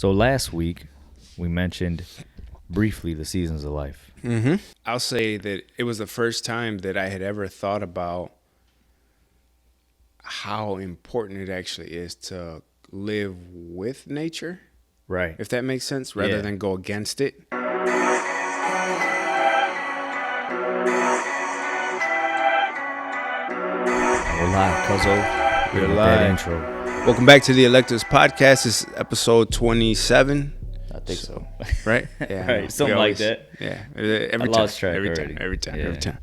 So last week we mentioned briefly the seasons of life. Mm-hmm. I'll say that it was the first time that I had ever thought about how important it actually is to live with nature, Right. if that makes sense, rather Yeah. than go against it. We're live, Cuzzo. We're With live. that intro. Welcome back to the Electives Podcast. This is episode 27. I think so. Right? Yeah. I know. Right. Something We like always- that. Yeah. Every I time. lost track every already. time. Every time. Yeah. Every time.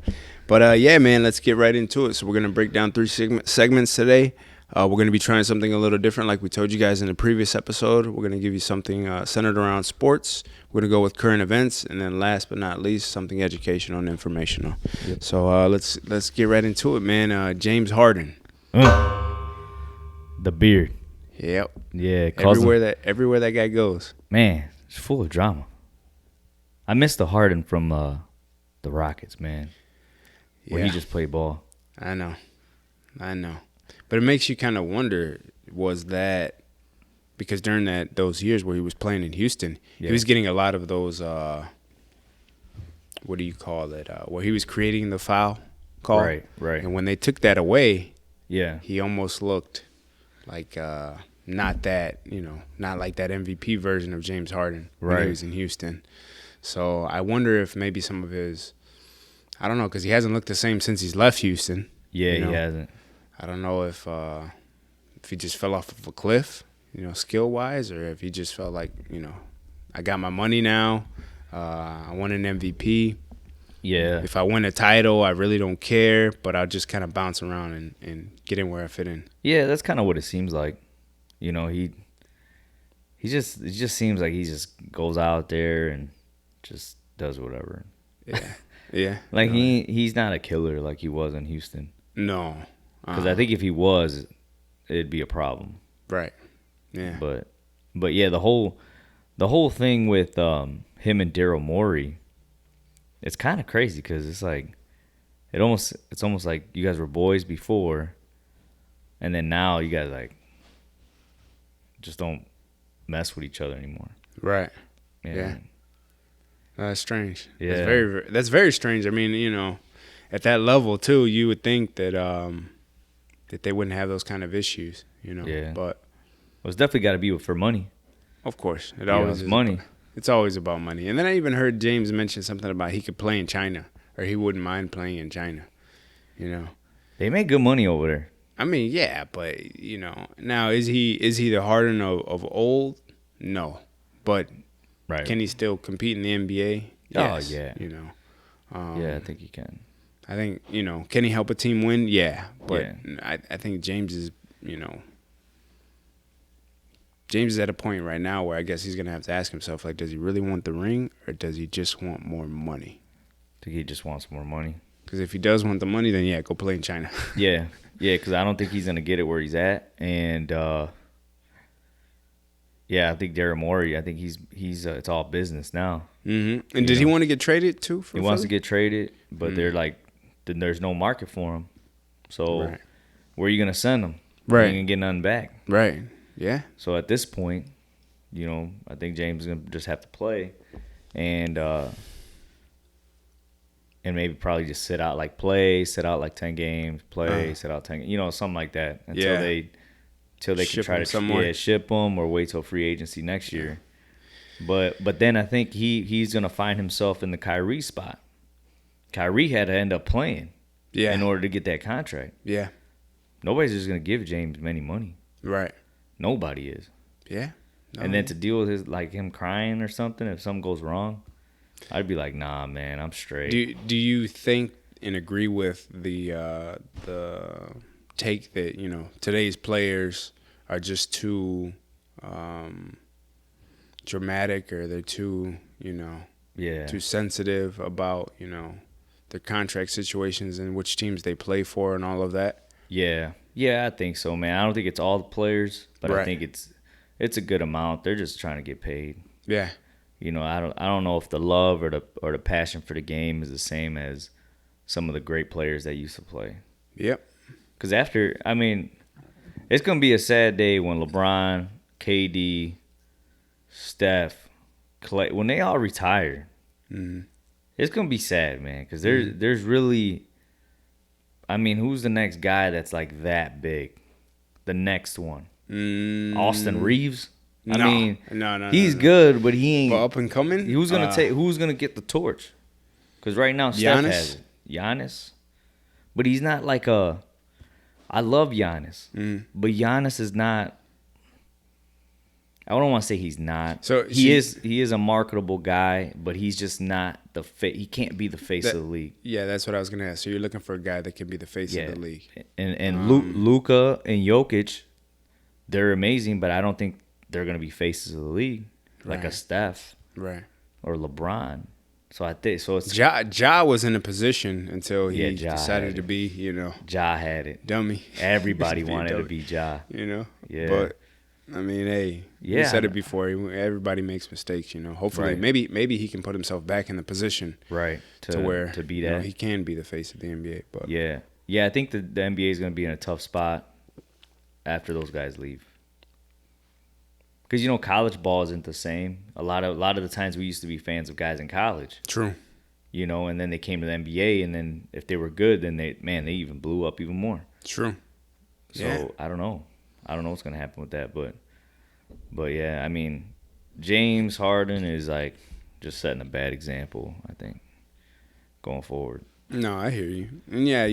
But yeah, man, let's get right into it. So we're gonna break down three segments today. We're going to be trying something a little different like we told you guys in the previous episode. We're going to give you something centered around sports. We're going to go with current events. And then last but not least, something educational and informational. Yep. So let's get right into it, man. James Harden. The beard. Yep. Yeah. Everywhere that guy goes. Man, it's full of drama. I miss the Harden from the Rockets, man. Where he just played ball. I know. But it makes you kind of wonder, was that because during those years where he was playing in Houston, he was getting a lot of those, what do you call it, where he was creating the foul call. Right. And when they took that away, Yeah. he almost looked like not like that MVP version of James Harden when he was in Houston. So I wonder if maybe some of his, I don't know, because he hasn't looked the same since he's left Houston. Yeah, he hasn't. I don't know if he just fell off of a cliff, skill-wise, or if he just felt like, I got my money now. I won an MVP. Yeah. If I win a title, I really don't care, but I'll just kind of bounce around and get in where I fit in. Yeah, that's kind of what it seems like. It just seems like he just goes out there and just does whatever. Yeah. Like he's not a killer like he was in Houston. No. Because I think if he was, it'd be a problem. Right. Yeah. But yeah, the whole thing with him and Daryl Morey, it's kind of crazy because it's like it's almost like you guys were boys before, and then now you guys like just don't mess with each other anymore. Right. Yeah. That's strange. Yeah. That's very strange. I mean, at that level too, you would think that that they wouldn't have those kind of issues, Yeah. But Well, it's definitely got to be for money. of course, it always is money. It's always about money. And then I even heard James mention something about he could play in China, or he wouldn't mind playing in China. They make good money over there. I mean, yeah, but now is he the Harden of old? No, but Right. can he still compete in the NBA? Oh, yeah. Yeah, I think he can. I think, can he help a team win? Yeah. But Yeah. I think James is, James is at a point right now where I guess he's going to have to ask himself, like, does he really want the ring or does he just want more money? I think he just wants more money. Because if he does want the money, then, yeah, go play in China. Yeah, because I don't think he's going to get it where he's at. And, I think Daryl Morey, I think he's it's all business now. Mm-hmm. And did he want to get traded, too? He wants to get traded, but they're like, then there's no market for him. So where are you going to send him? Right. You ain't going to get nothing back. Right. Yeah. So at this point, I think James is going to just have to play and maybe probably just sit out like 10 games, sit out 10, something like that until they can try to ship them or wait till free agency next year. But then I think he's going to find himself in the Kyrie spot. Kyrie had to end up playing in order to get that contract. Yeah. Nobody's just going to give James many money. Right. Nobody is. Yeah. No. And then to deal with him crying or something, if something goes wrong, I'd be like, nah, man, I'm straight. Do you think and agree with the take that today's players are just too dramatic, or they're too too sensitive about their contract situations and which teams they play for and all of that? Yeah, I think so, man. I don't think it's all the players, but I think it's a good amount. They're just trying to get paid. Yeah. I don't know if the love or the passion for the game is the same as some of the great players that used to play. Yep. Because it's going to be a sad day when LeBron, KD, Steph, Clay, when they all retire, it's gonna be sad, man. Because there's really, I mean, who's the next guy that's like that big? The next one, Austin Reeves. I mean, he's good, but he ain't up and coming. Who's gonna get the torch? Because right now Steph has it. Giannis, but he's not like a. I love Giannis, but Giannis is not. I don't want to say he's not. So he is a marketable guy, but he's just not the face. He can't be the face of the league. Yeah, that's what I was gonna ask. So you're looking for a guy that can be the face of the league. And Luka and Jokic, they're amazing, but I don't think they're gonna be faces of the league like a Steph, or LeBron. So I think it's Ja was in a position until he decided to be, Ja had it. Dummy. Everybody wanted to be Ja. Yeah. But I mean, hey, we said it before. Everybody makes mistakes, Hopefully, maybe he can put himself back in the position, to where to be that he can be the face of the NBA. But yeah, I think the NBA is going to be in a tough spot after those guys leave, because college ball isn't the same. A lot of the times we used to be fans of guys in college. True. And then they came to the NBA, and then if they were good, then they even blew up even more. True. So I don't know. I don't know what's gonna happen with that, but yeah, I mean, James Harden is like just setting a bad example, I think, going forward. No, I hear you, and yeah,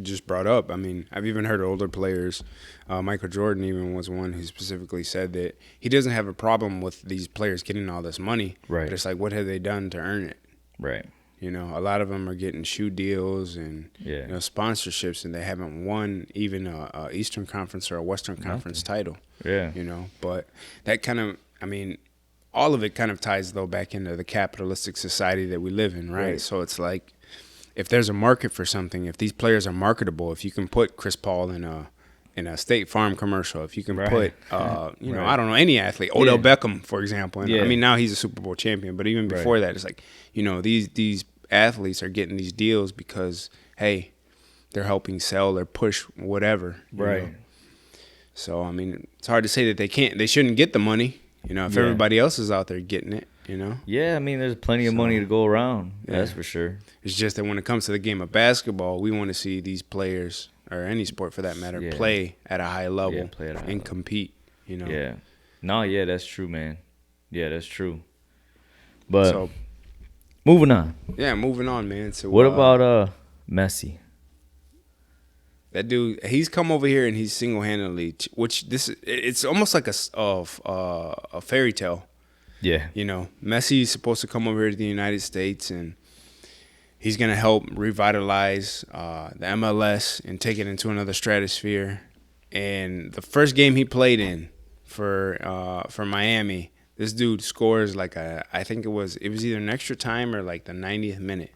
just brought up. I mean, I've even heard older players. Michael Jordan even was one who specifically said that he doesn't have a problem with these players getting all this money, right? But it's like, what have they done to earn it, right? A lot of them are getting shoe deals and sponsorships, and they haven't won even a Eastern Conference or a Western Conference title. Yeah. But that kind of, I mean, all of it kind of ties though back into the capitalistic society that we live in, right? So it's like, if there's a market for something, if these players are marketable, if you can put Chris Paul in a State Farm commercial, if you can put, I don't know, any athlete, Odell Beckham, for example. And I mean, now he's a Super Bowl champion, but even before that, it's like, these athletes are getting these deals because, hey, they're helping sell or push whatever. Right. So, I mean, it's hard to say that they shouldn't get the money, if everybody else is out there getting it, Yeah, I mean, there's plenty of money to go around. That's for sure. It's just that when it comes to the game of basketball, we want to see these players, or any sport for that matter, play at a high level and compete, Yeah. No, yeah, that's true, man. Yeah, that's true. But moving on. Yeah, moving on, man. So what about Messi? That dude, he's come over here and he's single-handedly, it's almost like a fairy tale. Yeah. Messi's supposed to come over here to the United States, and he's going to help revitalize the MLS and take it into another stratosphere. And the first game he played in for Miami, this dude scores like I think it was either an extra time or like the 90th minute,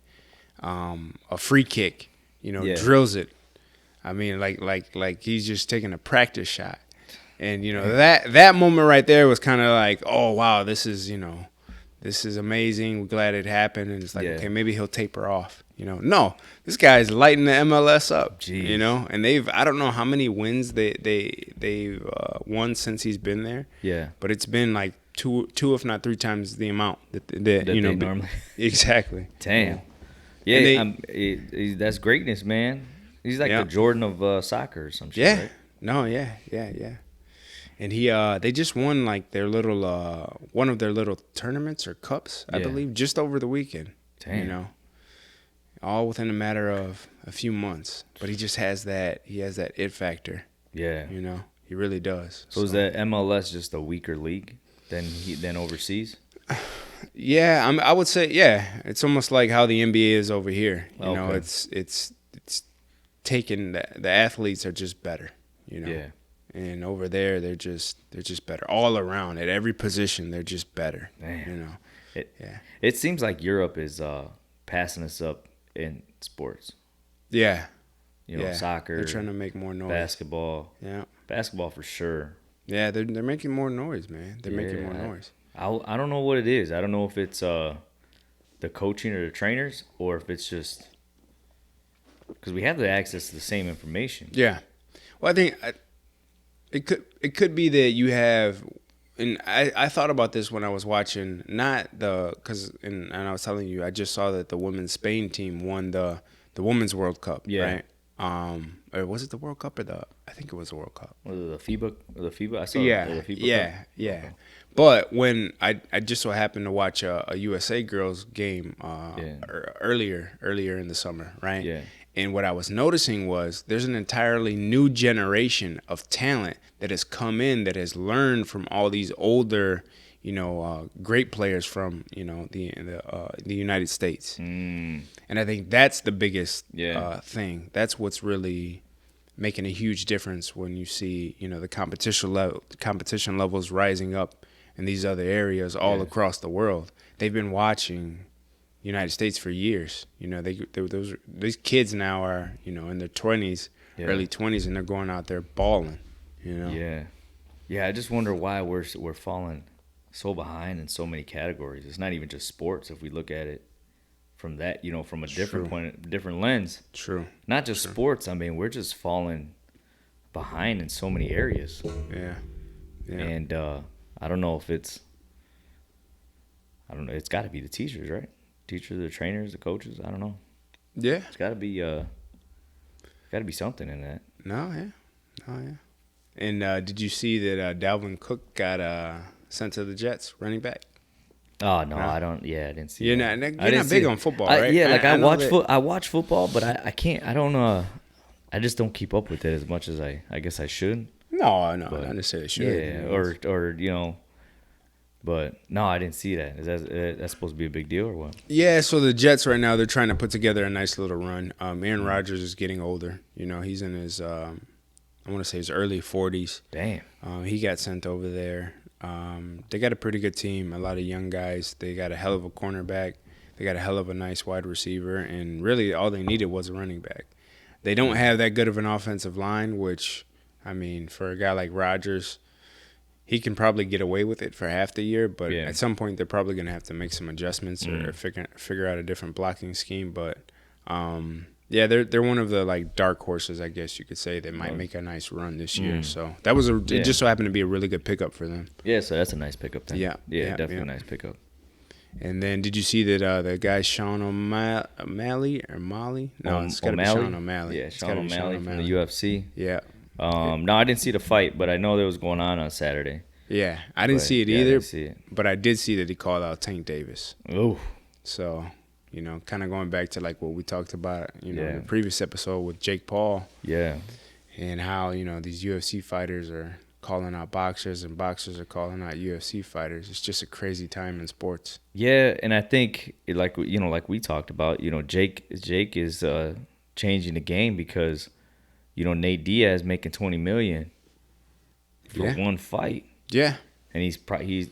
a free kick, drills it. I mean, like he's just taking a practice shot. And, that moment right there was kind of like, oh, wow, this is amazing. We're glad it happened. And it's like, okay, maybe he'll taper off. No, this guy's lighting the MLS up. Jeez. And I don't know how many wins they've won since he's been there. Yeah. But it's been like two if not three times the amount that they normally. Exactly. Damn. Yeah, that's greatness, man. He's like the Jordan of soccer or some shit, right? No, yeah. And they just won like their little one of their little tournaments or cups, I believe, just over the weekend. Damn. All within a matter of a few months. But he just has that it factor. Yeah. He really does. So is that MLS just a weaker league than overseas? Yeah, I would say it's almost like how the NBA is over here. It's taken the athletes are just better, Yeah. And over there they're just better all around at every position. They're just better. Man. It seems like Europe is passing us up in sports. Yeah. Soccer. They're trying to make more noise. Basketball. Yeah. Basketball for sure. Yeah, they're making more noise, man. They're making more noise. I don't know what it is. I don't know if it's the coaching or the trainers, or if it's just because we have the access to the same information. Yeah. Well, I think it could be that you have and I thought about this when I was watching, and I was telling you, I just saw that the women's Spain team won the Women's World Cup, right? Or was it the World Cup I think it was the World Cup. Was it the FIBA? I saw the FIBA Cup. Okay. But when I just so happened to watch a USA girls game earlier in the summer, right? Yeah. And what I was noticing was there's an entirely new generation of talent that has come in that has learned from all these older, great players from, the United States. And I think that's the biggest thing. That's what's really making a huge difference when you see, the competition levels rising up in these other areas all across the world. They've been watching United States for years. These kids now are, in their 20s, early 20s, and they're going out there balling, Yeah, I just wonder why we're falling so behind in so many categories. It's not even just sports if we look at it from that, from a different lens. True. Not just sports. I mean, we're just falling behind in so many areas. Yeah. And I don't know if it's it's got to be the teachers, right? Teachers, the trainers, the coaches. I don't know. Yeah, it's got to be something in that. No, yeah. And did you see that Dalvin Cook got sent to the Jets, running back? Oh no, I don't. Yeah, I didn't see. You're not big on football, right? I watch football, but I can't. I don't know. I just don't keep up with it as much as I guess I should. No, not necessarily should. Yeah, or But no, I didn't see that. Is that's supposed to be a big deal or what? Yeah, so the Jets right now, they're trying to put together a nice little run. Aaron Rodgers is getting older. He's in his, I want to say his early 40s. Damn. He got sent over there. They got a pretty good team, a lot of young guys. They got a hell of a cornerback. They got a hell of a nice wide receiver. And really all they needed was a running back. They don't have that good of an offensive line, which, I mean, for a guy like Rodgers, he can probably get away with it for half the year, but at some point they're probably going to have to make some adjustments or figure out a different blocking scheme. But they're one of the dark horses, I guess you could say, that might make a nice run this year. So that was it just so happened to be a really good pickup for them. Yeah, so that's a nice pickup then. Yeah, definitely a nice pickup. And then did you see that the guy Sean O'Malley or Molly? No, it's got to be Sean O'Malley. Yeah, Sean O'Malley from the UFC. Yeah. No, I didn't see the fight, but I know that was going on Saturday. Yeah, I didn't see it either, but I did see that he called out Tank Davis. Oh. So, kind of going back to what we talked about, in the previous episode with Jake Paul. Yeah. And how, these UFC fighters are calling out boxers and boxers are calling out UFC fighters. It's just a crazy time in sports. Yeah, and I think like we talked about, Jake is changing the game because Nate Diaz making $20 million for one fight. Yeah. And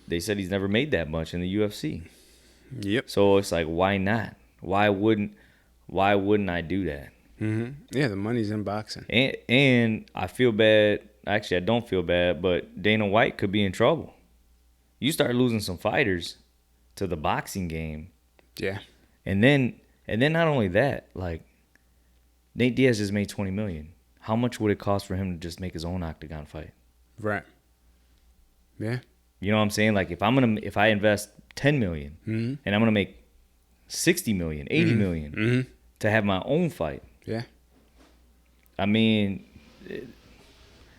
they said he's never made that much in the UFC. Yep. So it's like, why not? Why wouldn't I do that? Mm-hmm. Yeah, the money's in boxing. And I feel bad. Actually, I don't feel bad, but Dana White could be in trouble. You start losing some fighters to the boxing game. Yeah. And then not only that, Nate Diaz just made $20 million. How much would it cost for him to just make his own octagon fight? Right. Yeah. You know what I'm saying? If I invest $10 million and I'm gonna make $60 million, $80 million to have my own fight. Yeah. I mean,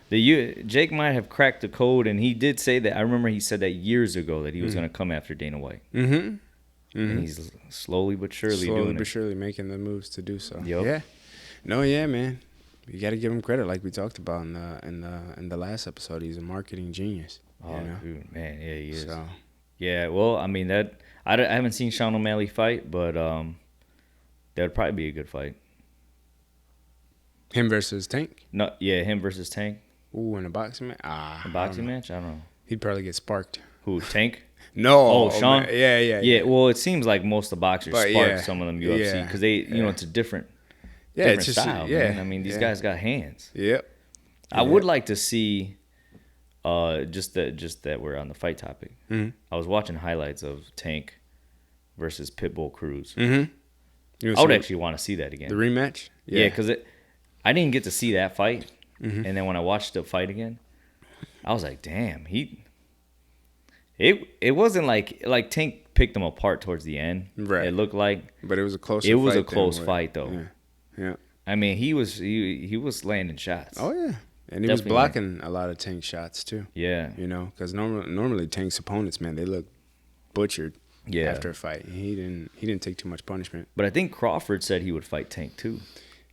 Jake might have cracked the code, and he did say that. I remember he said that years ago that he was gonna come after Dana White. And he's slowly but surely making the moves to do so. Yep. Yeah. No, yeah, man. You got to give him credit, like we talked about in the last episode. He's a marketing genius. Oh, dude, man, yeah, he is. So, yeah, well, I mean I haven't seen Sean O'Malley fight, but that would probably be a good fight. Him versus Tank? No, yeah, him versus Tank. Ooh, in a boxing match? A boxing match? I don't know. He'd probably get sparked. Who, Tank? No. Oh, Sean? Yeah. Well, it seems like most of the boxers spark some of them UFC because they, it's a different style. Man. I mean, these guys got hands. Yep. I would like to see, just that we're on the fight topic. Mm-hmm. I was watching highlights of Tank versus Pitbull Cruz. Mm-hmm. I would actually want to see that again. The rematch? Yeah, because I didn't get to see that fight. And then when I watched the fight again, I was like, damn, It wasn't like Tank picked them apart towards the end. Right. It looked like, but it was a close. It was a close fight though. Yeah. I mean, he was landing shots. Oh yeah, and he was blocking a lot of Tank shots too. Yeah. You know, because normally Tank's opponents, man, they look butchered. Yeah. After a fight, he didn't take too much punishment. But I think Crawford said he would fight Tank too.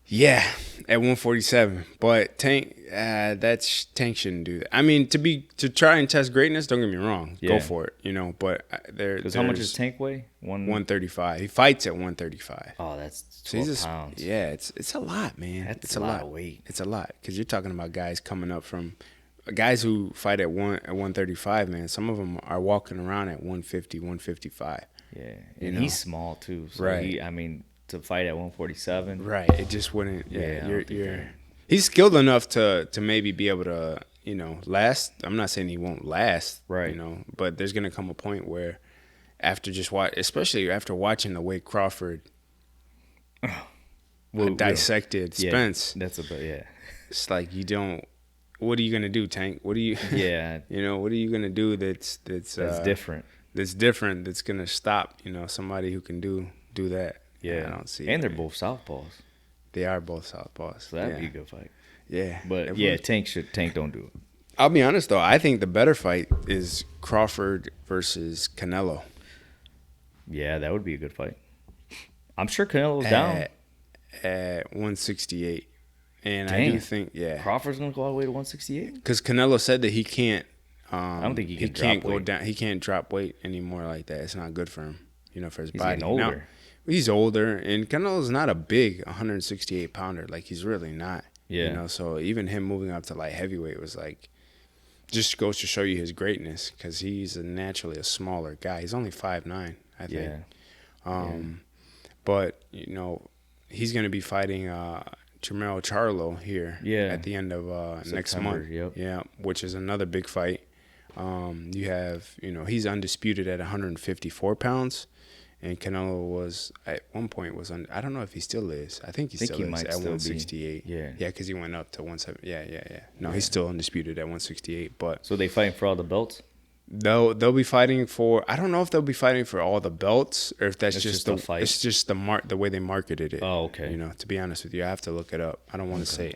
Yeah, at 147. But Tank, Tank shouldn't do that. I mean, to try and test greatness, don't get me wrong, go for it. You know, but because how much does Tank weigh? 135. He fights at 135. Oh, that's 12 pounds. Yeah, it's a lot, man. It's a lot of weight. It's a lot because you're talking about guys coming up from guys who fight at 135. Man, some of them are walking around at 150, 155. Yeah, and he's small too. So right. To fight at 147. Right. It just wouldn't. Yeah. He's skilled enough to maybe be able to, you know, last. I'm not saying he won't last. Right. You know, but there's gonna come a point where, especially after watching the way Crawford dissected Spence. That's It's like you don't. What are you gonna do, Tank? What are you? Yeah. You know, what are you gonna do that's different? That's different. That's gonna stop. You know, somebody who can do that. Yeah, I don't see. And they're both southpaws. They are both southpaws. So that'd be a good fight. Yeah, but Tank don't do it. I'll be honest though. I think the better fight is Crawford versus Canelo. Yeah, that would be a good fight. I'm sure Canelo's down at 168, and Dang. I do think Crawford's gonna go all the way to 168 because Canelo said that he can't. I don't think he can't go down. He can't drop weight anymore like that. It's not good for him. You know, for his body. Getting older. Now, he's older, and Canelo's not a big 168 pounder. Like he's really not. Yeah. You know, so even him moving up to light heavyweight was like, just goes to show you his greatness because he's naturally a smaller guy. He's only 5'9", I think. Yeah. But you know, he's gonna be fighting Jermell Charlo here. Yeah. At the end of next month. Yep. Yeah, which is another big fight. You have, you know, he's undisputed at 154 pounds. And Canelo was at one point I don't know if he still is. I think he still is at 168. Yeah, because he went up to 170. Yeah. No, he's still undisputed at 168. But so they fighting for all the belts. They'll be fighting for. I don't know if they'll be fighting for all the belts or if that's just the fight. It's just the way they marketed it. Oh, okay. You know, to be honest with you, I have to look it up. I don't want to say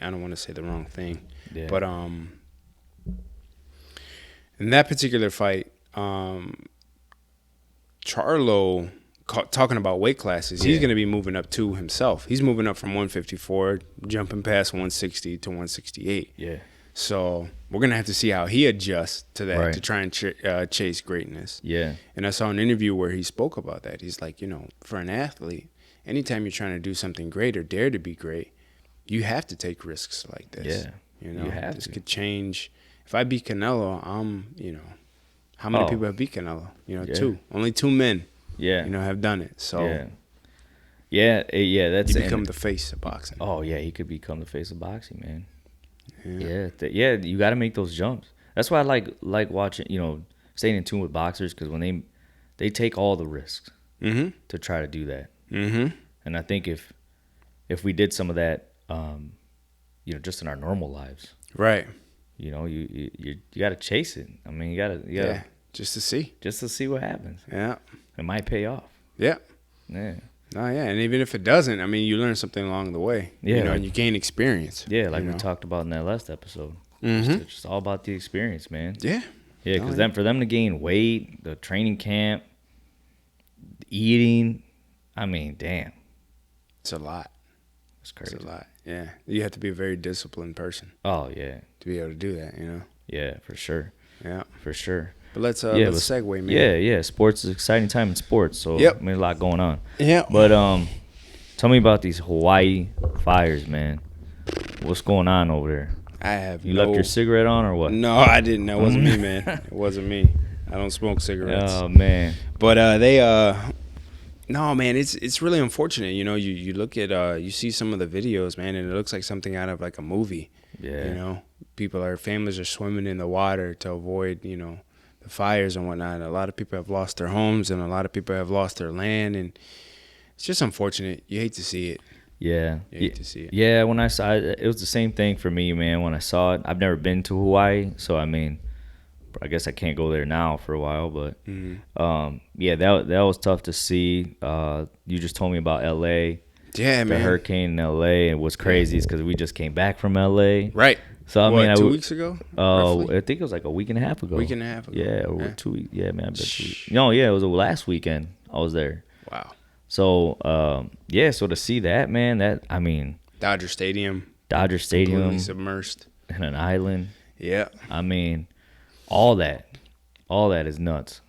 the wrong thing. Yeah. But in that particular fight, Charlo. Talking about weight classes, he's going to be moving up too himself. He's moving up from 154, jumping past 160 to 168. Yeah. So we're going to have to see how he adjusts to that to try and chase greatness. Yeah. And I saw an interview where he spoke about that. He's like, you know, for an athlete, anytime you're trying to do something great or dare to be great, you have to take risks like this. Yeah. You know, this to. could change. If I beat Canelo, you know, how many people have beat Canelo? You know, 2. Only 2 men. Yeah, you know, have done it. So yeah. That's he become the face of boxing. Oh yeah, he could become the face of boxing, man. Yeah. You got to make those jumps. That's why I like watching. You know, staying in tune with boxers because when they take all the risks to try to do that. Mm-hmm. And I think if we did some of that, you know, just in our normal lives, right? You know, you got to chase it. I mean, you got to just to see what happens. Yeah. It might pay off. Yeah. Yeah. Oh, yeah. And even if it doesn't, I mean, you learn something along the way. Yeah. You know, and you gain experience. Yeah, like we talked about in that last episode. Mm-hmm. It's just all about the experience, man. Yeah. Yeah, because then for them to gain weight, the training camp, eating, I mean, damn. It's a lot. It's crazy. It's a lot. Yeah. You have to be a very disciplined person. Oh, yeah. To be able to do that, you know? Yeah, for sure. Yeah. For sure. But let's segue, man. Yeah. Sports is an exciting time in sports. So, I mean, a lot going on. Yeah. But tell me about these Hawaii fires, man. What's going on over there? I have You left your cigarette on or what? No, I didn't. It wasn't me, man. It wasn't me. I don't smoke cigarettes. Oh, man. But no, man, it's really unfortunate. You know, you look at you see some of the videos, man, and it looks like something out of like a movie. Yeah. You know, families are swimming in the water to avoid, you know, the fires and whatnot. A lot of people have lost their homes and a lot of people have lost their land, and it's just unfortunate. You hate to see it. Yeah. You hate to see it. Yeah, when I saw it, it was the same thing for me, man. When I saw it, I've never been to Hawaii, so I mean, I guess I can't go there now for a while, but yeah, that was tough to see. You just told me about L.A. Yeah, man. The hurricane in L.A. And what's crazy is because we just came back from L.A. Right. So I mean, 2 weeks ago? I think it was like a week and a half ago. Week and a half ago. Yeah, or 2 weeks. Yeah, man, I bet 2 weeks. No, yeah, it was the last weekend I was there. Wow. So yeah, so to see that, man, Dodger Stadium completely submersed in an island. Yeah. I mean, all that is nuts.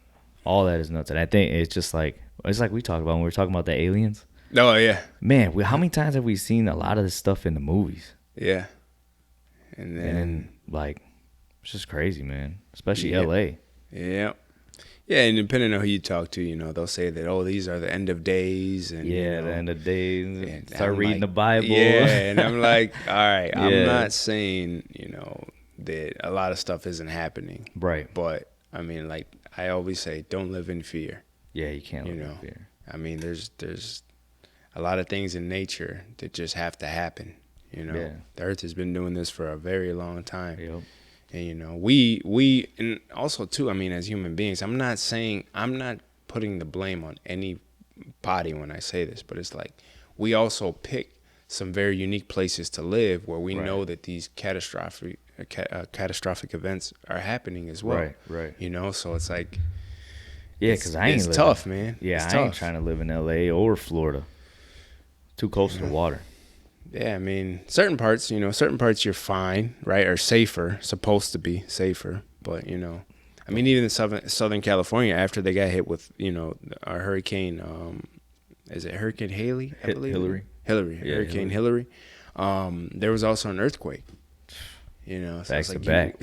All that is nuts. And I think it's like we talked about when we were talking about the aliens. Oh, yeah. Man, how many times have we seen a lot of this stuff in the movies? Yeah. And then like, it's just crazy, man. Especially L.A. Yeah. Yeah, and depending on who you talk to, they'll say that, oh, these are the end of days. And, the end of days. Start reading the Bible. Yeah, and I'm like, all right, I'm not saying, that a lot of stuff isn't happening. Right. But, I mean, like I always say, don't live in fear. Yeah, you can't live in fear. I mean, there's a lot of things in nature that just have to happen. The earth has been doing this for a very long time. Yep. And we and also too, I mean, as human beings, I'm not putting the blame on anybody when I say this, but it's like we also pick some very unique places to live where we know that these catastrophic events are happening as well. Right. So it's like, yeah, because it's tough, man. Yeah, I ain't trying to live in L.A. or Florida. Too close to the water. Yeah, I mean, certain parts you're fine, right? Or safer, supposed to be safer. But, I mean, even in Southern California, after they got hit with, a hurricane, is it Hurricane Haley, I believe? Hillary. Yeah, Hurricane Hillary. There was also an earthquake. So back to back.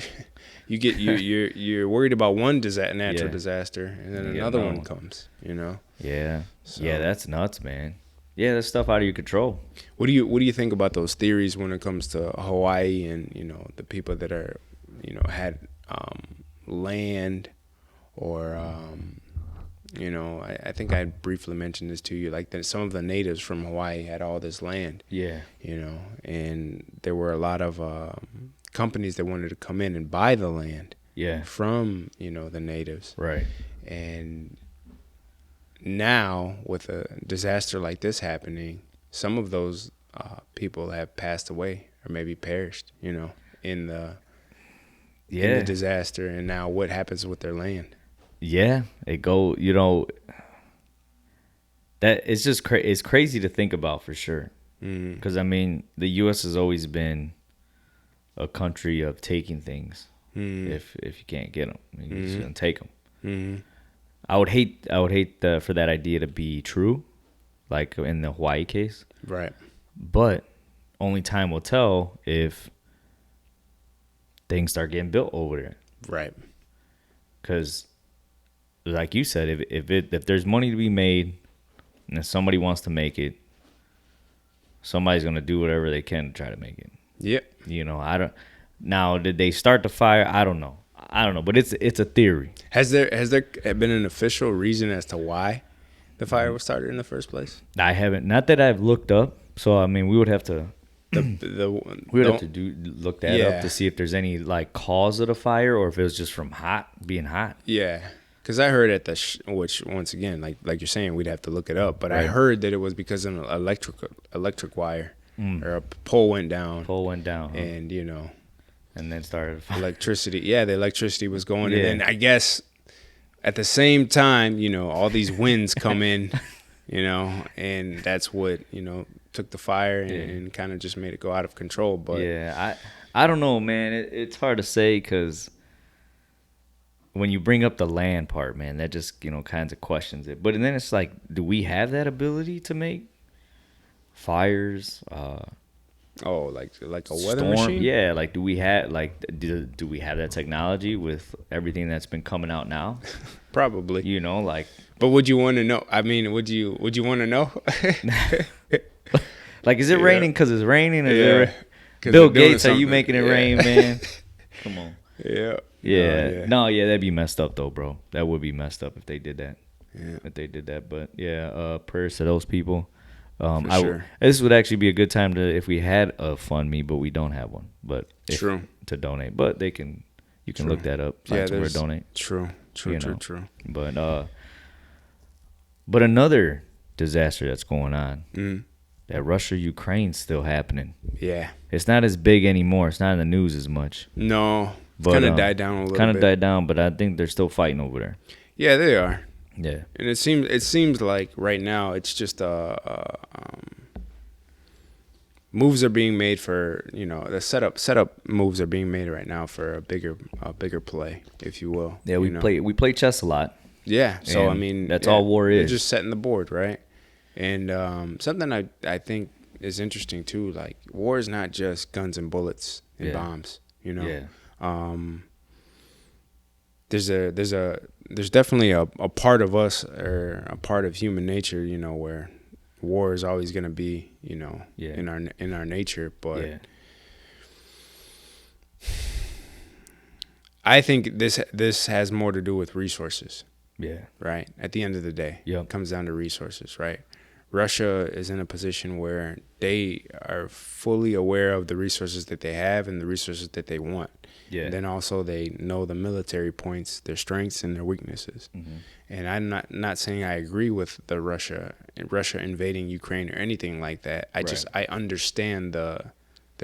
You're worried about one natural disaster, and then another one comes, Yeah. So. Yeah, that's nuts, man. Yeah, that's stuff out of your control. What do you think about those theories when it comes to Hawaii and the people that are had land or I think I briefly mentioned this to you, like that some of the natives from Hawaii had all this land. Yeah. And there were a lot of companies that wanted to come in and buy the land. Yeah. From the natives. Right. And now, with a disaster like this happening, some of those people have passed away or maybe perished, in the disaster. And now what happens with their land? Yeah, that it's just it's crazy to think about for sure. Because, I mean, the U.S. has always been a country of taking things. If you can't get them, you're just going to take them. Mm-hmm. I would hate for that idea to be true, like in the Hawaii case. Right. But only time will tell if things start getting built over there. Right. Because, like you said, if there's money to be made, and if somebody wants to make it, somebody's gonna do whatever they can to try to make it. Yep. I don't. Now, did they start the fire? I don't know, but it's a theory. Has there been an official reason as to why the fire was started in the first place? I haven't. Not that I've looked up. So I mean, we would have to. Look that up to see if there's any like cause of the fire or if it was just from being hot. Yeah, because I heard at which once again, like you're saying, we'd have to look it up. But right. I heard that it was because an electric wire or a pole went down. And and then started a fire. Electricity. Yeah, the electricity was going, and then I guess at the same time, all these winds come in, and that's what took the fire and kind of just made it go out of control. But I don't know, man. It's hard to say because when you bring up the land part, man, that just kinds of questions it. But then it's like, do we have that ability to make fires? Like a weather machine? Yeah, like do we have that technology with everything that's been coming out now? Probably. But would you want to know? I mean, would you want to know? Like, is it raining because it's raining? Bill Gates, are you making it rain, man? Come on. Yeah. No, that'd be messed up though, bro. That would be messed up if they did that. Yeah. If they did that, but prayers to those people. For sure. This would actually be a good time if we had a fund me, but we don't have one. But True. To donate, but they can You can look that up. Find somewhere to donate. True. But another disaster that's going on. That Russia-Ukraine's still happening. Yeah. It's not as big anymore. It's not in the news as much. No. It's kind of died down a little bit. Kind of died down, but I think they're still fighting over there. Yeah, they are. Yeah. And it seems like right now it's just moves are being made for, the setup moves are being made right now for a bigger play, if you will. Yeah, we play chess a lot. Yeah. So I mean, that's all war is. You're just setting the board, right? And something I think is interesting too, like war is not just guns and bullets and bombs, Yeah. There's definitely a part of us or a part of human nature, where war is always going to be, in our nature, but I think this has more to do with resources. Yeah. Right. At the end of the day, it comes down to resources, right? Russia is in a position where they are fully aware of the resources that they have and the resources that they want. Yeah. And then also they know the military points, their strengths and their weaknesses. Mm-hmm. And I'm not saying I agree with the Russia invading Ukraine or anything like that. I understand the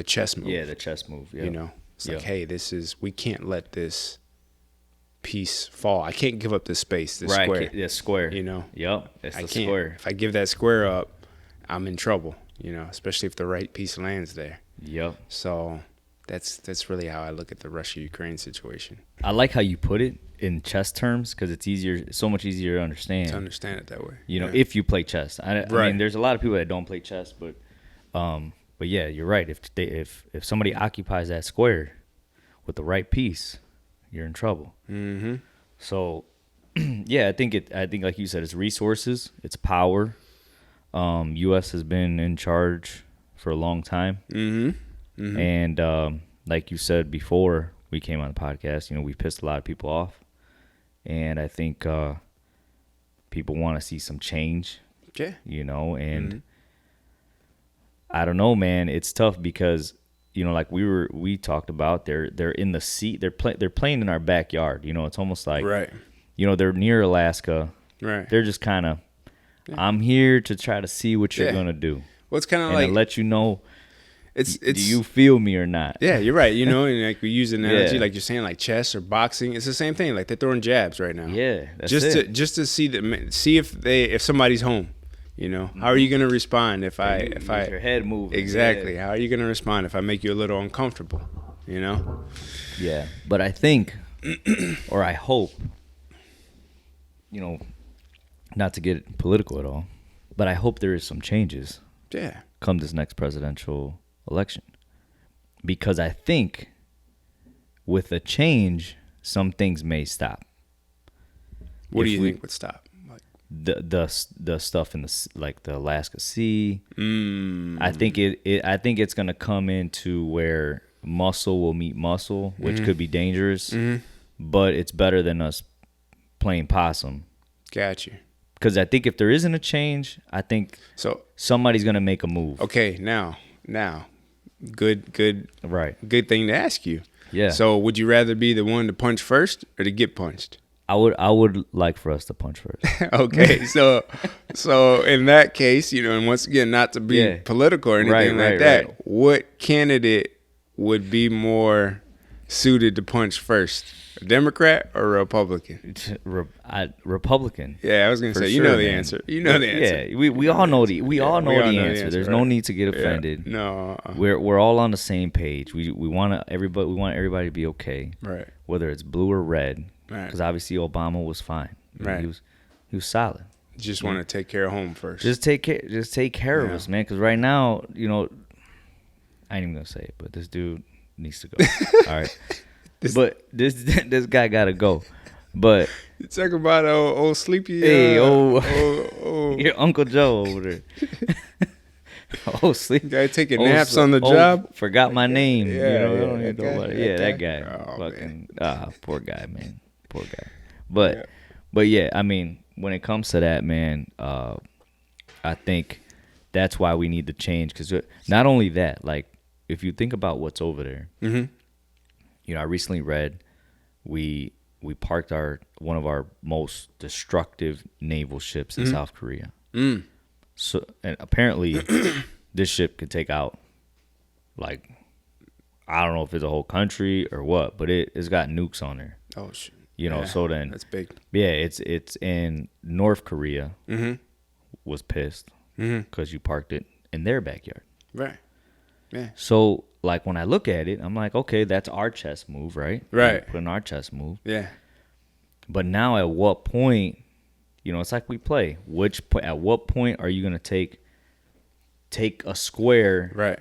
chess move. Yeah, the chess move. Yep. It's like, hey, we can't let this piece fall. I can't give up this space, this square. Yeah, square. Yep, it's the square. If I give that square up, I'm in trouble. Especially if the right piece lands there. Yep. So that's really how I look at the Russia-Ukraine situation. I like how you put it in chess terms because it's so much easier to understand. To understand it that way. If you play chess. I mean, there's a lot of people that don't play chess, but yeah, you're right. If somebody occupies that square with the right piece, you're in trouble. Mm-hmm. So, yeah, I think like you said, it's resources, it's power. U.S. has been in charge for a long time. Mm-hmm. Mm-hmm. And like you said before we came on the podcast, we pissed a lot of people off. And I think people want to see some change. Yeah. And I don't know, man. It's tough because, like we talked about, they're in the seat. They're playing in our backyard. It's almost like, right. They're near Alaska. Right. They're just kind of, I'm here to try to see what you're gonna do. Well, it's kind of like, let you know. It's do you feel me or not? Yeah, you're right. And like we use an analogy, like you're saying, like chess or boxing. It's the same thing. Like they're throwing jabs right now. Yeah, that's just to see if somebody's home. How are you gonna respond if your head moves? Exactly. How are you gonna respond if I make you a little uncomfortable? Yeah, but I think, or I hope, not to get political at all, but I hope there is some changes. Yeah. Come this next presidential election, because I think with a change, some things may stop. What do you think would stop? The stuff in the Alaska Sea. Mm. I think it's gonna come into where muscle will meet muscle, which could be dangerous, but it's better than us playing possum. Got you. Because I think if there isn't a change, I think somebody's gonna make a move. Okay, now, good, right? Good thing to ask you. Yeah. So, would you rather be the one to punch first or to get punched? I would like for us to punch first. Okay, so in that case, and once again, not to be political or anything like that, right. What candidate would be more suited to punch first? A Democrat or a Republican? Republican. Yeah, I was gonna say sure, the answer. You know the answer. Yeah, we all know the answer. There's no need to get offended. Yeah. No, we're all on the same page. We want everybody to be okay. Right. Whether it's blue or red. Right. Because obviously Obama was fine. Right. He was solid. Just want to take care of home first. Just take care of us, man. Because right now, I ain't even gonna say it, but this dude needs to go. All right. But this guy gotta go. But you talk about old sleepy. Hey, your Uncle Joe over there. Sleep. Guy taking naps on the job. Forgot my name. Yeah, don't even know about it. That guy. Oh, fucking poor guy, man. Poor guy. But yeah, I mean, when it comes to that, man, I think that's why we need to change. Because not only that, like if you think about what's over there. Mm-hmm. I recently read we parked one of our most destructive naval ships in South Korea. So, and apparently this ship could take out, like, I don't know if it's a whole country or what, but it's got nukes on there. Oh shit! You know, so then that's big. Yeah, it's in North Korea. Was pissed because you parked it in their backyard. Right. Yeah. So, like, when I look at it, I'm like, okay, that's our chess move, right? Right. Put in our chess move. Yeah. But now, at what point? You know, it's like we play. At what point are you gonna take a square? Right.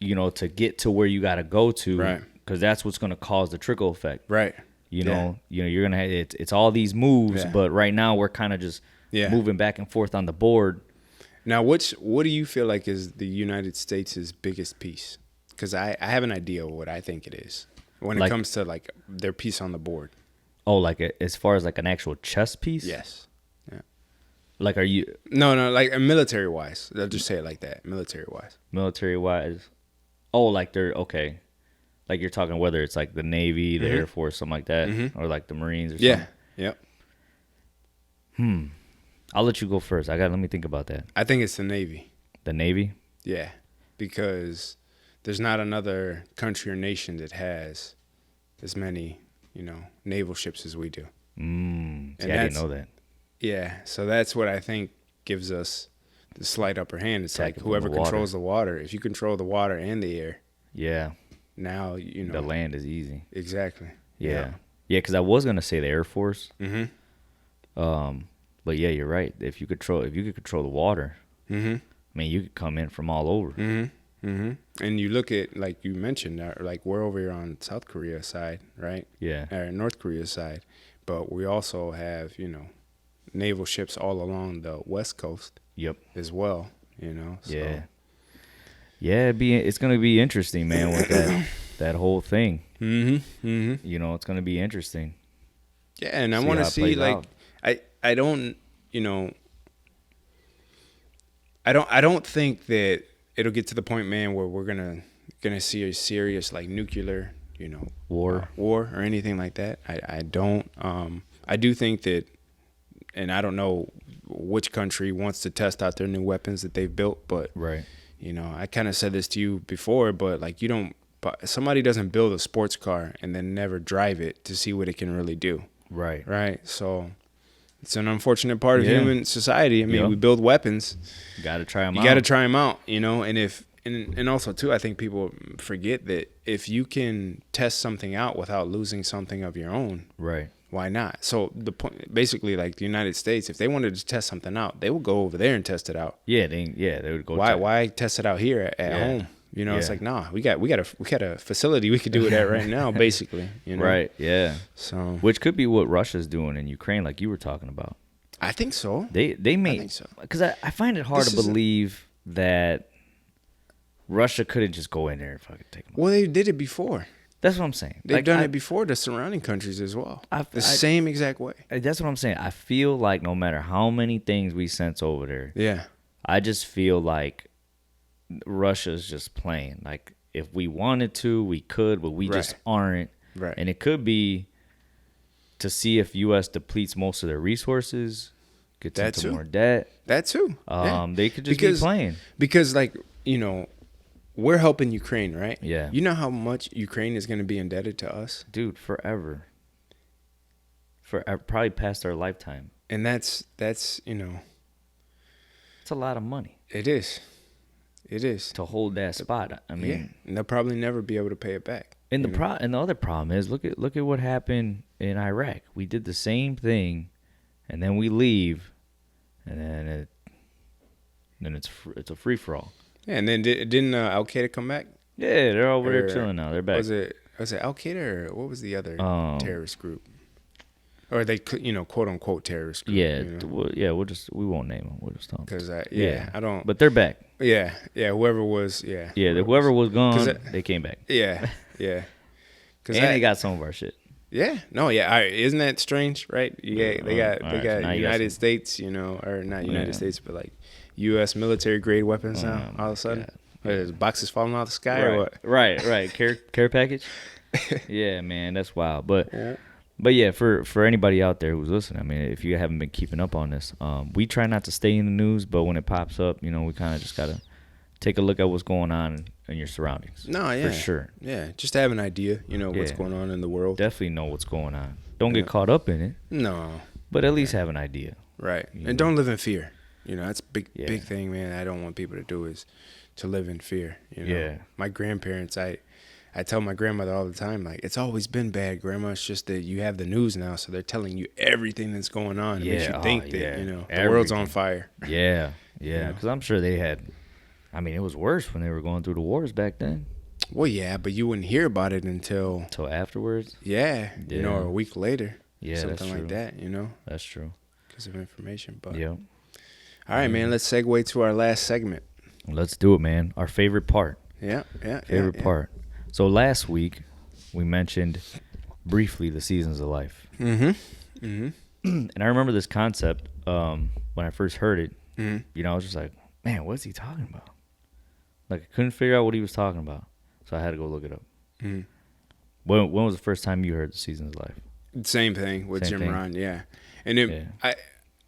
You know, to get to where you gotta go to. Right. Because that's what's gonna cause the trickle effect. Right. You know, you're gonna have it's all these moves, but right now we're kind of just moving back and forth on the board. Now, what do you feel like is the United States' biggest piece? Because I have an idea of what I think it is when it comes to like their piece on the board. Oh, like as far as like an actual chess piece? Yes. Yeah. Like, are you? No, like military wise. I'll just say it like that. Military wise. Military wise. Oh, like they're okay. Like you're talking whether it's like the Navy, the Air Force, something like that, or like the Marines or something. Yeah. Yep. I'll let you go first. Let me think about that. I think it's the Navy. The Navy? Yeah, because there's not another country or nation that has as many, naval ships as we do. See, I didn't know that. Yeah, so that's what I think gives us the slight upper hand. It's like whoever controls the water. If you control the water and the air. Yeah. Now, the land is easy. Exactly. Yeah, because I was gonna say the Air Force. Mm-hmm. But yeah, you're right. If you could control the water, I mean, you could come in from all over. And you look at, like you mentioned, like we're over here on South Korea side, right? Yeah. Or North Korea side, but we also have naval ships all along the West Coast. Yep. As well, So. Yeah. Yeah, it's gonna be interesting, man, with that whole thing. It's gonna be interesting. Yeah, and I want to see like I don't I don't think that it'll get to the point, man, where we're gonna see a serious like nuclear war or anything like that. I don't. I do think that, and I don't know which country wants to test out their new weapons that they've built, but right. I kind of said this to you before, but like somebody doesn't build a sports car and then never drive it to see what it can really do. Right. Right. So it's an unfortunate part of human society. I mean, we build weapons. You got to try them out. You got to try them out, and also too, I think people forget that if you can test something out without losing something of your own, right. Why not? So the point, basically, like the United States, if they wanted to test something out, they would go over there and test it out. Yeah, they would go. Why test it out here at home? It's like, nah, we got a facility we could do it at right now, basically. Right. Yeah. So, which could be what Russia's doing in Ukraine, like you were talking about. I think so. They may. I think so. Because I find it hard to believe that Russia couldn't just go in there and fucking take them. Well, they did it before. That's what I'm saying. They've done it before to surrounding countries as well. The same exact way. That's what I'm saying. I feel like no matter how many things we sent over there, I just feel like Russia's just playing. Like if we wanted to, we could, but we just aren't. Right. And it could be to see if U.S. depletes most of their resources, gets into more debt. That too. They could just be playing. Because like, we're helping Ukraine, right? Yeah. You know how much Ukraine is going to be indebted to us? Dude, forever. Probably past our lifetime. And that's it's a lot of money. It is. To hold that spot. I mean, and they'll probably never be able to pay it back. And the other problem is look at what happened in Iraq. We did the same thing, and then we leave, and then it's a free for all. Yeah, and then didn't Al Qaeda come back? Yeah, they're over there chilling now. They're back. Was it Al Qaeda or what was the other terrorist group? Or they, quote unquote terrorist group. Yeah, we won't name them. We'll just talk. Because I don't. But they're back. Yeah, whoever was. Whoever was gone, they came back. Yeah. And they got some of our shit. Yeah. No. Yeah. All right. Isn't that strange? Right. They got United States. Or not United States, but like U.S. military grade weapons now. All of a sudden, boxes falling out of the sky or what? Right. Care package. Yeah, man, that's wild. But yeah, for anybody out there who's listening, I mean, if you haven't been keeping up on this, we try not to stay in the news, but when it pops up, we kind of just gotta take a look at what's going on in your surroundings. No, yeah, for sure. Yeah, just to have an idea, what's going on in the world. Definitely know what's going on. Don't get caught up in it. No, but at least have an idea. Right, and don't live in fear. That's a big thing, man. I don't want people to do is to live in fear. Yeah. My grandparents, I tell my grandmother all the time, like, it's always been bad, Grandma. It's just that you have the news now, so they're telling you everything that's going on. It makes you think that, the world's on fire. Yeah, yeah. Because I'm sure they had, I mean, it was worse when they were going through the wars back then. Well, yeah, but you wouldn't hear about it until afterwards? Yeah, or a week later. Yeah, something like that, That's true. Because of information. But yeah. All right, man, let's segue to our last segment. Let's do it, man. Our favorite part. Favorite part. So last week, we mentioned briefly the seasons of life. Mm-hmm. Mm-hmm. And I remember this concept when I first heard it. Mm-hmm. I was just like, man, what's he talking about? Like, I couldn't figure out what he was talking about. So I had to go look it up. Mm-hmm. When was the first time you heard the seasons of life? Same thing with Jim Rohn, yeah. And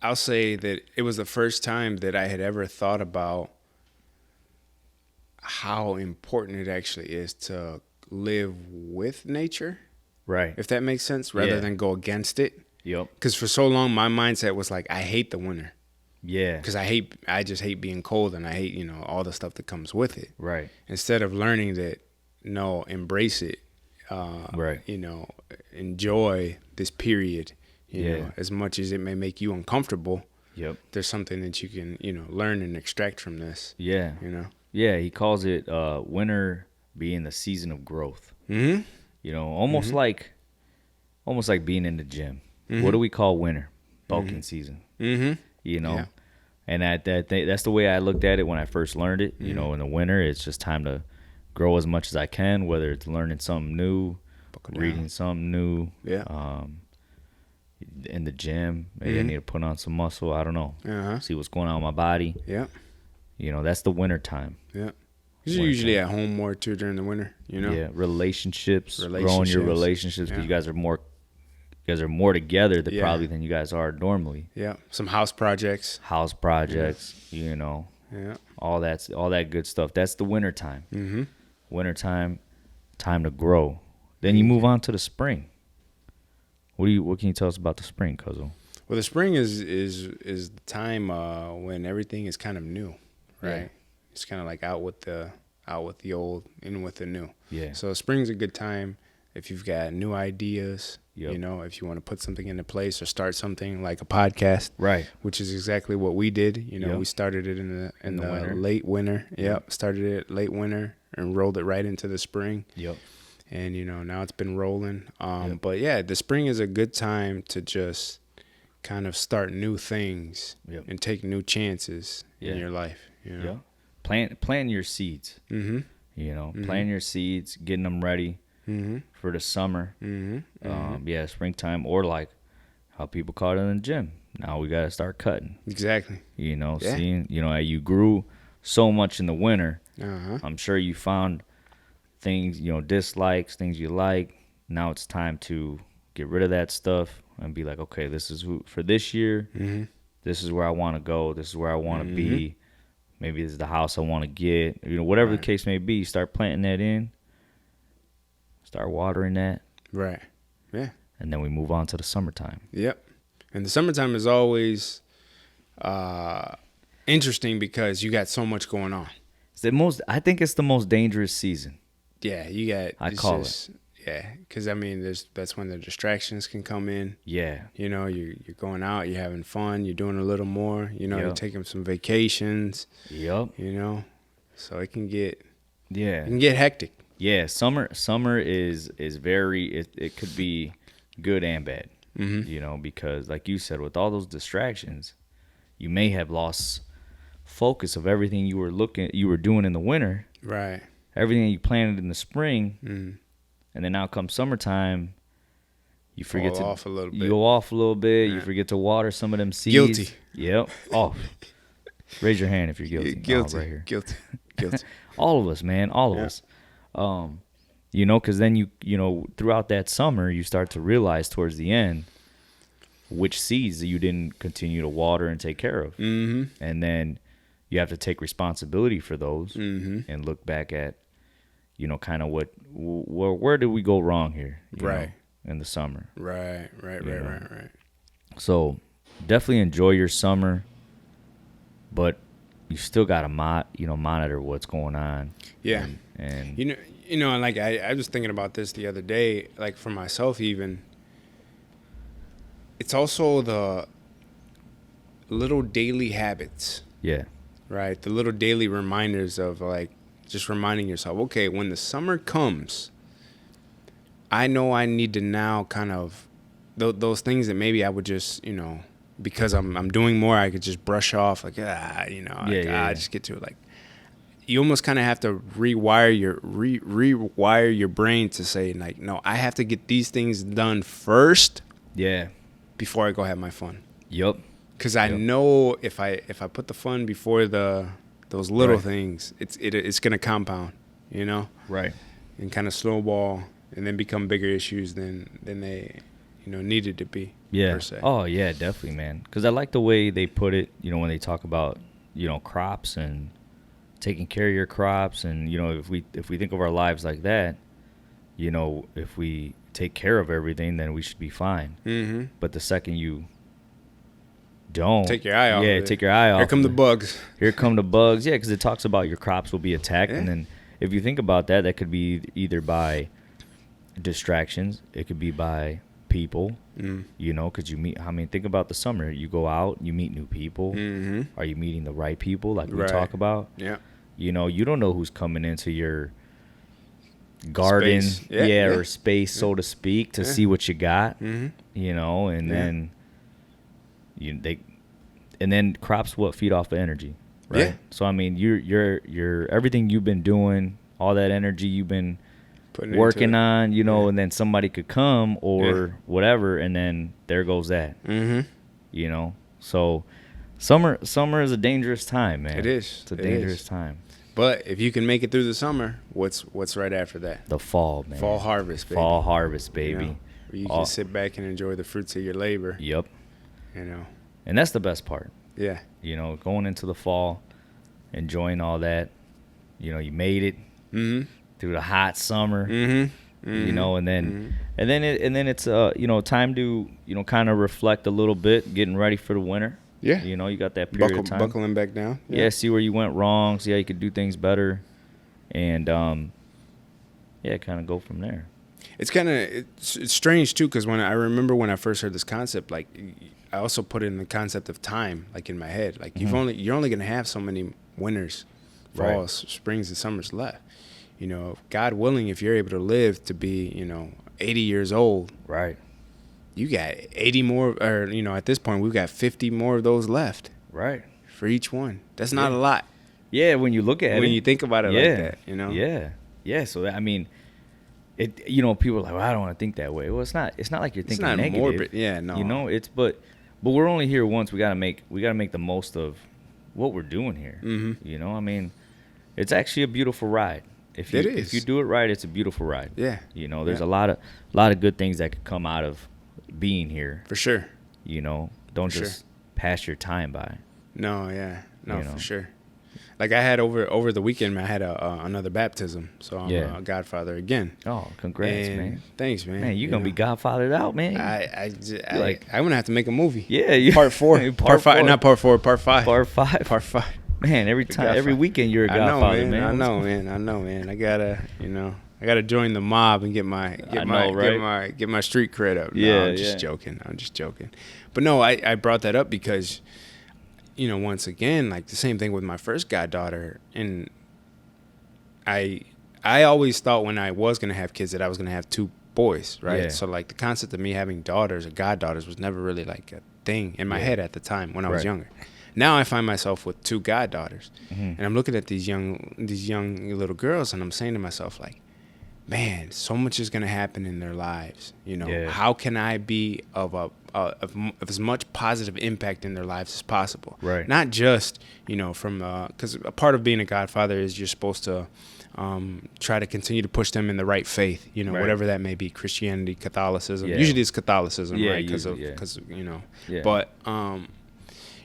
I'll say that it was the first time that I had ever thought about how important it actually is to live with nature. Right. If that makes sense, rather than go against it. Yep. Because for so long, my mindset was like, I hate the winter. Yeah. Because I just hate being cold, and I hate, all the stuff that comes with it. Right. Instead of learning that, no, embrace it. Right. Enjoy this period. You know, as much as it may make you uncomfortable. Yep. There's something that you can, learn and extract from this. Yeah. Yeah, he calls it winter being the season of growth. Mm-hmm. Almost like being in the gym. Mm-hmm. What do we call winter? Bulking season. Mm-hmm. Yeah. And that's the way I looked at it when I first learned it. In the winter, it's just time to grow as much as I can, whether it's learning something new, reading something new. Yeah. In the gym, maybe I need to put on some muscle. I don't know. See what's going on with my body. Yeah. That's the winter time. Yeah. You're usually at home more too during the winter, Yeah, relationships, growing your relationships because you guys are more together probably than you guys are normally. Yeah. Some house projects. Yeah. All that good stuff. That's the winter time. Mm-hmm. Winter time to grow. Then you move on to the spring. What can you tell us about the spring, Cuzzo? Well, the spring is the time when everything is kind of new, right? Yeah. It's kind of like out with the old, in with the new. Yeah. So spring's a good time if you've got new ideas. Yep. If you want to put something into place or start something like a podcast, right? Which is exactly what we did. We started it in the winter. Late winter. Yep. Started it late winter and rolled it right into the spring. Yep. And now it's been rolling. But yeah, the spring is a good time to just kind of start new things and take new chances in your life. Yeah. Plant your seeds. Mm-hmm. Plant your seeds, getting them ready for the summer. Mm-hmm. Springtime, or like how people call it in the gym. Now we got to start cutting. Exactly. Seeing, you grew so much in the winter. I'm sure you found things, dislikes, things you like. Now it's time to get rid of that stuff and be like, okay, this is for this year. Mm-hmm. This is where I want to go. This is where I want to be. Maybe this is the house I want to get. Whatever the case may be, you start planting that in. Start watering that. Right. Yeah. And then we move on to the summertime. Yep. And the summertime is always interesting because you got so much going on. I think it's the most dangerous season. Yeah, you got. I call it. Yeah, because that's when the distractions can come in. Yeah. You're going out, you're having fun, you're doing a little more. You're taking some vacations. Yep. So it can get. Yeah. It can get hectic. Yeah, summer is very. It could be good and bad. Mm-hmm. Because like you said, with all those distractions, you may have lost focus of everything you were doing in the winter. Right. Everything you planted in the spring, and then now come summertime, you forget go off a little bit. You go off a little bit. Yeah. You forget to water some of them seeds. Guilty. Yep. Oh, raise your hand if you're guilty. Guilty. Right here. Guilty. All of us, man. All of us. You know, because then you know, throughout that summer, you start to realize towards the end which seeds you didn't continue to water and take care of. Mm-hmm. And then you have to take responsibility for those mm-hmm. and look back at, you know, kind of where did we go wrong here? Right. Know, in the summer. Right. So definitely enjoy your summer, but you still got to monitor what's going on. Yeah. And you know, like I was thinking about this the other day, like for myself even. It's also the little daily habits. Yeah. Right? The little daily reminders of like just reminding yourself, okay, when the summer comes, I know I need to now kind of those things that maybe I would just, you know, because I'm doing more, I could just brush off like, I just get to it. Like you almost kind of have to rewire your brain to say like, no, I have to get these things done first. Yeah. Before I go have my fun. Yep. Because I know if I put the fun before those little things, it's gonna compound, you know. Right. And kind of snowball, and then become bigger issues than they, you know, needed to be. Yeah. Per se. Oh yeah, definitely, man. Because I like the way they put it. You know, when they talk about, you know, crops and taking care of your crops, and you know, if we think of our lives like that, you know, if we take care of everything, then we should be fine. Mm-hmm. But the second you don't take your eye off, take your eye off. Here come the bugs. Here come the bugs. Yeah, because it talks about your crops will be attacked, and then if you think about that, that could be either by distractions, it could be by people. You know, because you meet. I mean, think about the summer. You go out, you meet new people. Mm-hmm. Are you meeting the right people, like we talk about? Yeah. You know, you don't know who's coming into your garden, or space, so to speak, to see what you got. Mm-hmm. You know, and then and then crops feed off of energy, right? Yeah. So I mean, you're everything you've been doing, all that energy you've been working on, you know, and then somebody could come or whatever, and then there goes that. Mm-hmm. You know, so summer is a dangerous time, man. It is. It's a dangerous time. But if you can make it through the summer, what's right after that? The fall, man. Fall harvest, baby. Fall harvest, baby. You know, where you can sit back and enjoy the fruits of your labor. Yep. You know. And that's the best part. Yeah. You know, going into the fall, enjoying all that. You know, you made it through the hot summer. Mm-hmm. You know, and then it's you know, time to, you know, kind of reflect a little bit, getting ready for the winter. Yeah. You know, you got that period of time. Buckling back down. Yeah, see where you went wrong, see how you could do things better, and kind of go from there. It's kind of it's strange too, because when I remember when I first heard this concept, like I also put in the concept of time, like in my head, like you're only gonna have so many winters, falls, springs, and summers left. You know, God willing, if you're able to live to be, you know, 80 years old, right? You got 80 more, or you know, at this point we've got 50 more of those left, right? For each one. That's not a lot. Yeah, when you look at it, when you think about it like that, you know. Yeah. So that, I mean. It, you know, people are like, well, I don't want to think that way. Well, it's not like you're thinking negative. It's not morbid. Yeah, no. You know, but we're only here once. We gotta make the most of what we're doing here. Mm-hmm. You know, I mean, it's actually a beautiful ride. If you do it right, it's a beautiful ride. Yeah. You know, there's a lot of good things that could come out of being here. For sure. You know, don't just pass your time by. No, yeah. No, for sure. Like I had over the weekend, I had another baptism, so I'm a godfather again. Oh, congrats, man! Thanks, man. Man, you're gonna be godfathered out, man. I'm gonna have to make a movie. Yeah, part 4, part 5, not part 4, part 5. Part 5. Man, every weekend you're a godfather, man. I know, man. I gotta join the mob and get my street cred up. No, I'm just joking. But no, I brought that up because, you know, once again, like the same thing with my first goddaughter, and I always thought when I was gonna have kids that I was gonna have 2 boys, right? Yeah. So like the concept of me having daughters or goddaughters was never really like a thing in my head at the time when I was younger. Now I find myself with 2 goddaughters, and I'm looking at these young little girls, and I'm saying to myself like, man, so much is going to happen in their lives. You know, how can I be of as much positive impact in their lives as possible? Right. Not just, you know, from because a part of being a godfather is you're supposed to try to continue to push them in the right faith, you know, whatever that may be, Christianity, Catholicism. Usually it's Catholicism, right? Because you know. But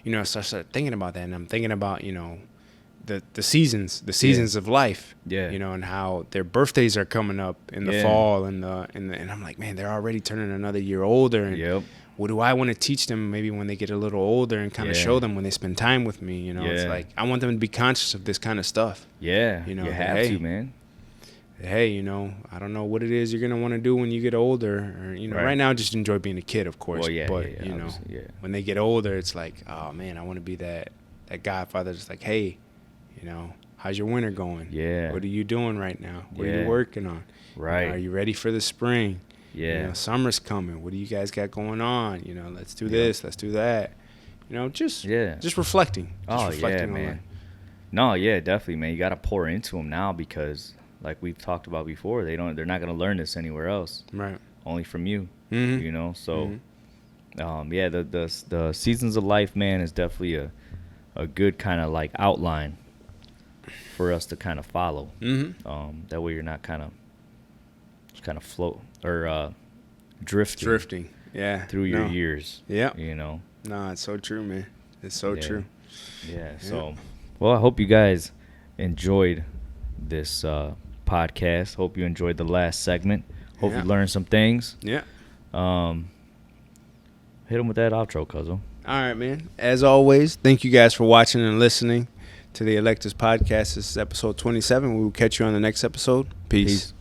you know, so I started thinking about that, and I'm thinking about, you know, the seasons of life, you know, and how their birthdays are coming up in the fall and I'm like, man, they're already turning another year older, and what do I want to teach them maybe when they get a little older and kind of show them when they spend time with me, you know? It's like I want them to be conscious of this kind of stuff. You know, you have to, man. Hey, you know, I don't know what it is you're gonna want to do when you get older, or you know, right now just enjoy being a kid, of course. Well, but you know, when they get older, it's like, oh man, I want to be that godfather. Just like, hey, you know, how's your winter going? What are you doing right now? What are you working on? Right. You know, are you ready for the spring? You know, summer's coming. What do you guys got going on? You know, let's do this, let's do that. You know, just reflecting. Reflecting man. No, definitely, man. You got to pour into them now because, like we've talked about before, they're not going to learn this anywhere else. Right. Only from you. You know, so the seasons of life, man, is definitely a good kind of like outline for us to kind of follow. That way you're not kind of float or drifting through your years. You know. No, it's so true, man. It's so true. So, well, I hope you guys enjoyed this podcast. Hope you enjoyed the last segment. Hope you learned some things. Hit them with that outro, Cuzzo. All right, man. As always, thank you guys for watching and listening to the Electus Podcast. This is episode 27. We will catch you on the next episode. Peace.